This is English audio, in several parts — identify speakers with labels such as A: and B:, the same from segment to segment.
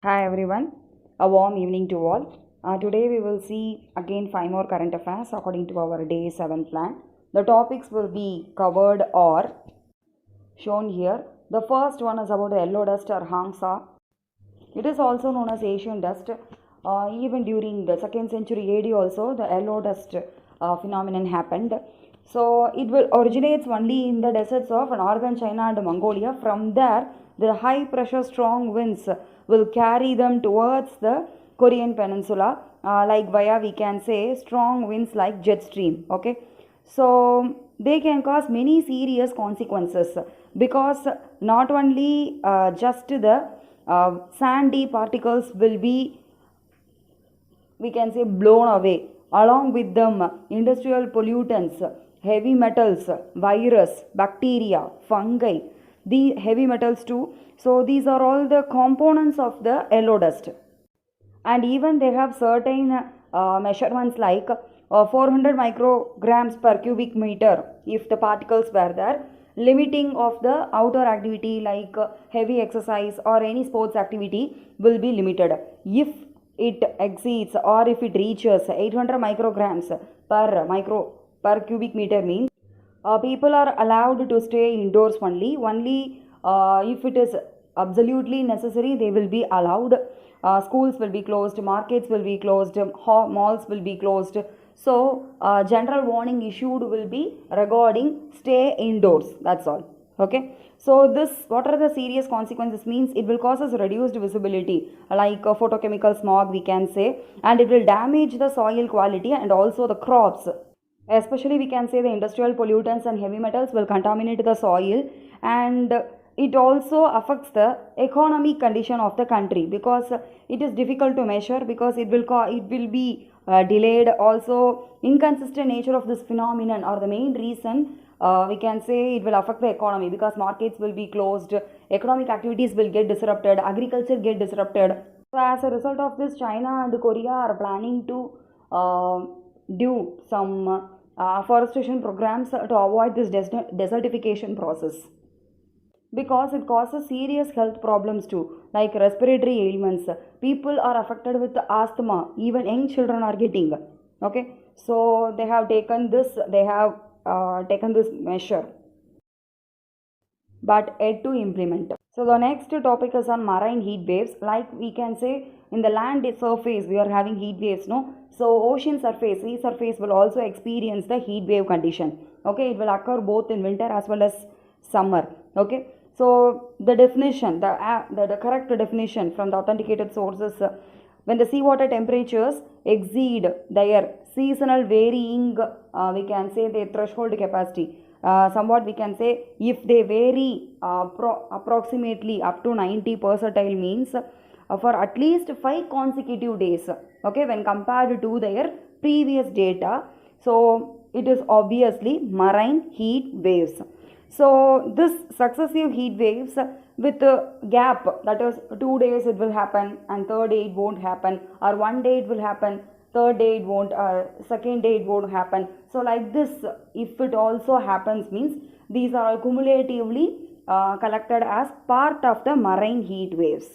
A: Hi everyone, a warm evening to all. Today we will see again 5 more current affairs according to our day 7 plan. The topics will be covered or shown here. The first one is about the yellow dust or Hangsa. It is also known as Asian dust. Even during the 2nd century AD also the yellow dust phenomenon happened. So it will originates only in the deserts of northern China and Mongolia. From there, the high pressure strong winds will carry them towards the Korean peninsula, like via we can say strong winds like jet stream. Okay, so they can cause many serious consequences because not only just the sandy particles will be, we can say, blown away, along with them industrial pollutants, heavy metals, virus, bacteria, fungi, the heavy metals too. So these are all the components of the yellow dust. And even they have certain measurements like 400 micrograms per cubic meter if the particles were there. Limiting of the outdoor activity like heavy exercise or any sports activity will be limited. If it exceeds or if it reaches 800 micrograms per cubic meter means people are allowed to stay indoors only if it is absolutely necessary they will be allowed. Schools will be closed, markets will be closed, malls will be closed. So general warning issued will be regarding stay indoors, that's all. Okay, so this, what are the serious consequences means it will cause us reduced visibility like photochemical smog we can say, and it will damage the soil quality and also the crops. Especially we can say the industrial pollutants and heavy metals will contaminate the soil, and it also affects the economic condition of the country because it is difficult to measure because it will be delayed. Also inconsistent nature of this phenomenon or the main reason we can say it will affect the economy because markets will be closed, economic activities will get disrupted, agriculture get disrupted. So as a result of this, China and Korea are planning to do some afforestation programs to avoid this desertification process because it causes serious health problems too, like respiratory ailments. People are affected with asthma, even young children are getting. Okay, so they have taken this measure but yet to implement. So the next topic is on marine heat waves. Like we can say in the land surface we are having heat waves, no? So ocean surface, sea surface will also experience the heat wave condition. Okay, it will occur both in winter as well as summer. Okay, so the definition, the correct definition from the authenticated sources, when the seawater temperatures exceed their seasonal varying, we can say their threshold capacity. Somewhat we can say if they vary approximately up to 90 percentile means for at least 5 consecutive days, okay, when compared to their previous data. So it is obviously marine heat waves. So this successive heat waves with a gap, that is 2 days it will happen and third day it won't happen, or 1 day it will happen, third day it won't, second day it won't happen. So like this, if it also happens means these are cumulatively collected as part of the marine heat waves.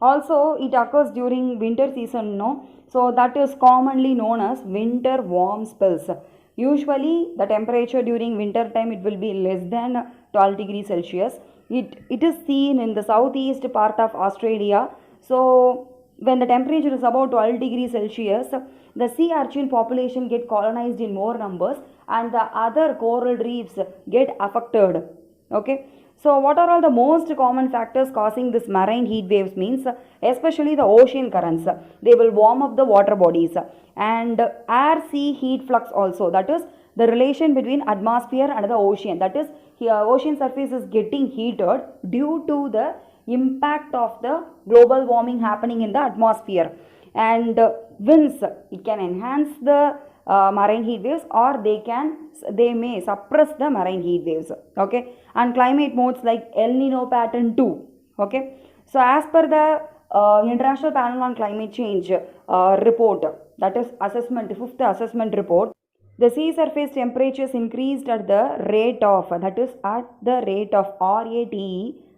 A: Also it occurs during winter season, no? So that is commonly known as winter warm spells. Usually the temperature during winter time it will be less than 12 degrees Celsius. It is seen in the southeast part of Australia. So when the temperature is about 12 degrees Celsius, the sea urchin population get colonized in more numbers and the other coral reefs get affected. Okay, so what are all the most common factors causing this marine heat waves means especially the ocean currents, they will warm up the water bodies, and air sea heat flux also, that is the relation between atmosphere and the ocean, that is here ocean surface is getting heated due to the impact of the global warming happening in the atmosphere. And winds, it can enhance the marine heat waves or they may suppress the marine heat waves. Okay, and climate modes like El Nino pattern too. Okay, so as per the International Panel on Climate Change report, that is assessment, fifth assessment report, the sea surface temperatures increased at the rate of, RATE,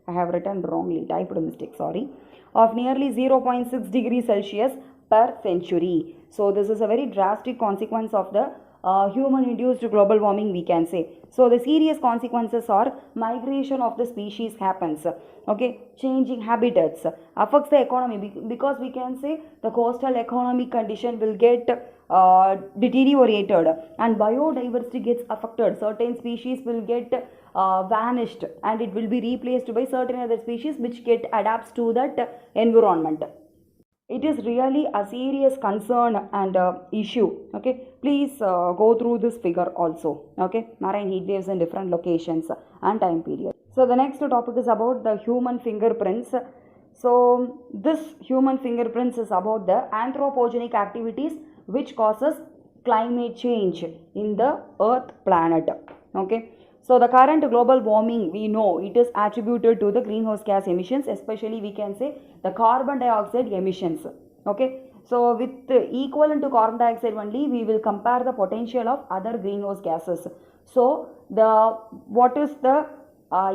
A: I have written wrongly, typed mistake, sorry. of nearly 0.6 degrees Celsius per century. So this is a very drastic consequence of the human-induced global warming, we can say. So the serious consequences are migration of the species happens. Okay, changing habitats affects the economy, because we can say the coastal economic condition will get deteriorated and biodiversity gets affected. Certain species will get vanished and it will be replaced by certain other species which get adapts to that environment. It is really a serious concern and issue. Okay, please go through this figure also. Okay, marine heat waves in different locations and time period. So the next topic is about the human fingerprints. So this human fingerprints is about the anthropogenic activities which causes climate change in the earth planet. Okay, so the current global warming, we know it is attributed to the greenhouse gas emissions, especially we can say the carbon dioxide emissions. Okay, so with equivalent to carbon dioxide only, we will compare the potential of other greenhouse gases. So what is the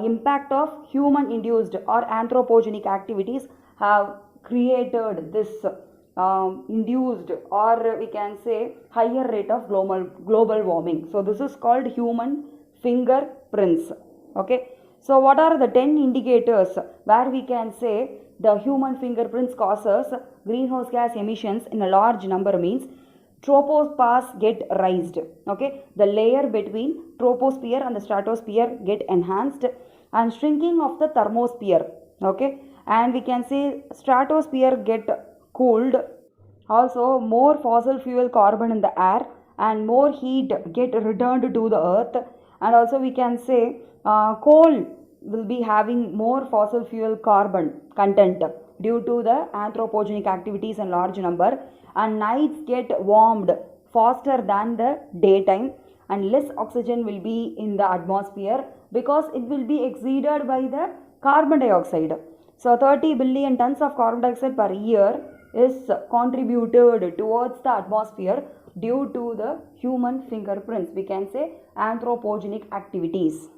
A: impact of human induced or anthropogenic activities have created this induced, or we can say higher rate of global warming. So this is called human fingerprints. Okay, so what are the 10 indicators where we can say the human fingerprints causes greenhouse gas emissions in a large number? Means troposphers get raised. Okay, the layer between troposphere and the stratosphere get enhanced, and shrinking of the thermosphere. Okay, and we can say stratosphere get cooled. Also more fossil fuel carbon in the air and more heat get returned to the earth. And also we can say coal will be having more fossil fuel carbon content due to the anthropogenic activities in large number, and nights get warmed faster than the daytime, and less oxygen will be in the atmosphere because it will be exceeded by the carbon dioxide. So 30 billion tons of carbon dioxide per year is contributed towards the atmosphere due to the human fingerprints, we can say anthropogenic activities.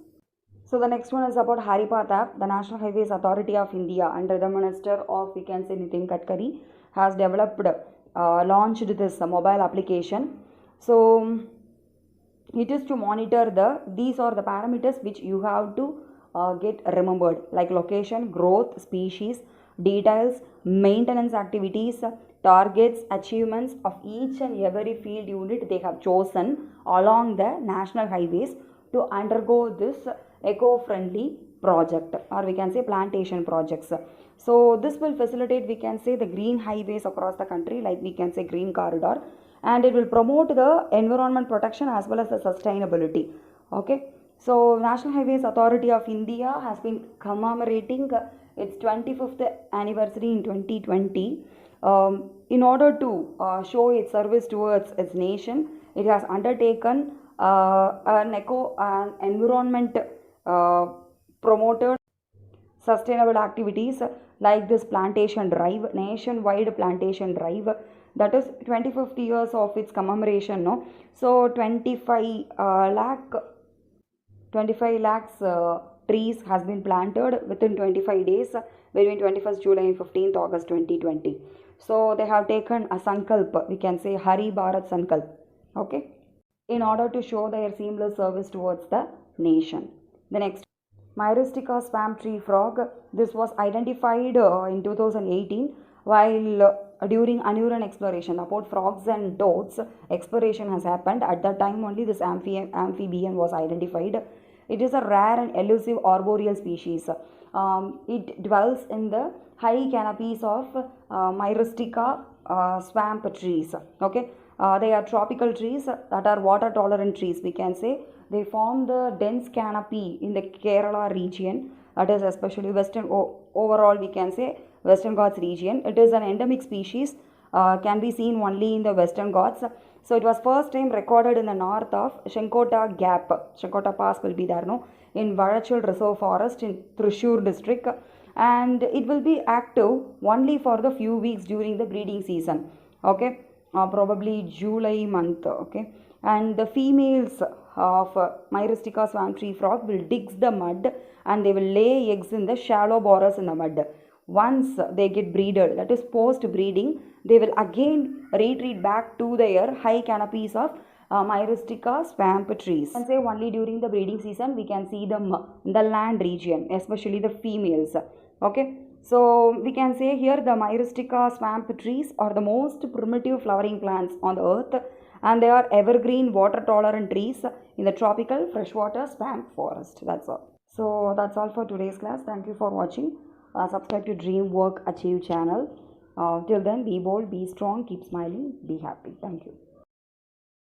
A: So the next one is about Haripath app. The National Highways Authority of India under the Minister of, we can say, Nitin Gadkari has developed, launched this mobile application. So it is to monitor these are the parameters which you have to get remembered, like location, growth, species, details, maintenance activities, targets, achievements of each and every field unit they have chosen along the national highways to undergo this eco-friendly project, or we can say plantation projects. So this will facilitate, we can say, the green highways across the country, like we can say green corridor, and it will promote the environment protection as well as the sustainability. Okay, so National Highways Authority of India has been commemorating its 25th anniversary in 2020. In order to show its service towards its nation, it has undertaken an environment promoted sustainable activities like this plantation drive, nationwide plantation drive, that is 25th years of its commemoration. No, so 25 lakhs trees has been planted within 25 days between 21st July and 15th August 2020. So they have taken a sankalp, we can say Hari Bharat Sankalp, okay, in order to show their seamless service towards the nation. The next, Myristica swamp tree frog. This was identified in 2018 while during unuran exploration about frogs and toads. Exploration has happened. At that time only this amphibian was identified. It is a rare and elusive arboreal species. It dwells in the high canopies of Myristica swamp trees. Okay, they are tropical trees that are water tolerant trees, we can say. They form the dense canopy in the Kerala region, that is especially overall we can say Western Ghats region. It is an endemic species, can be seen only in the Western Ghats. So it was first time recorded in the north of Shenkota Gap. Shenkota Pass will be there, no, in Varachal Reserve Forest in Thrissur district, and it will be active only for the few weeks during the breeding season. Okay, probably July month. Okay, and the females of Myristica swamp tree frog will dig the mud and they will lay eggs in the shallow burrows in the mud. once they get breeded, that is post breeding, they will again retreat back to their high canopies of Myristica swamp trees. And say only during the breeding season we can see them in the land region, especially the females. Okay, so we can say here the Myristica swamp trees are the most primitive flowering plants on the earth, and they are evergreen water tolerant trees in the tropical freshwater swamp forest. That's all. So that's all for today's class. Thank you for watching. Subscribe to Dream Work Achieve channel. Till then, be bold, be strong, keep smiling, be happy. Thank you.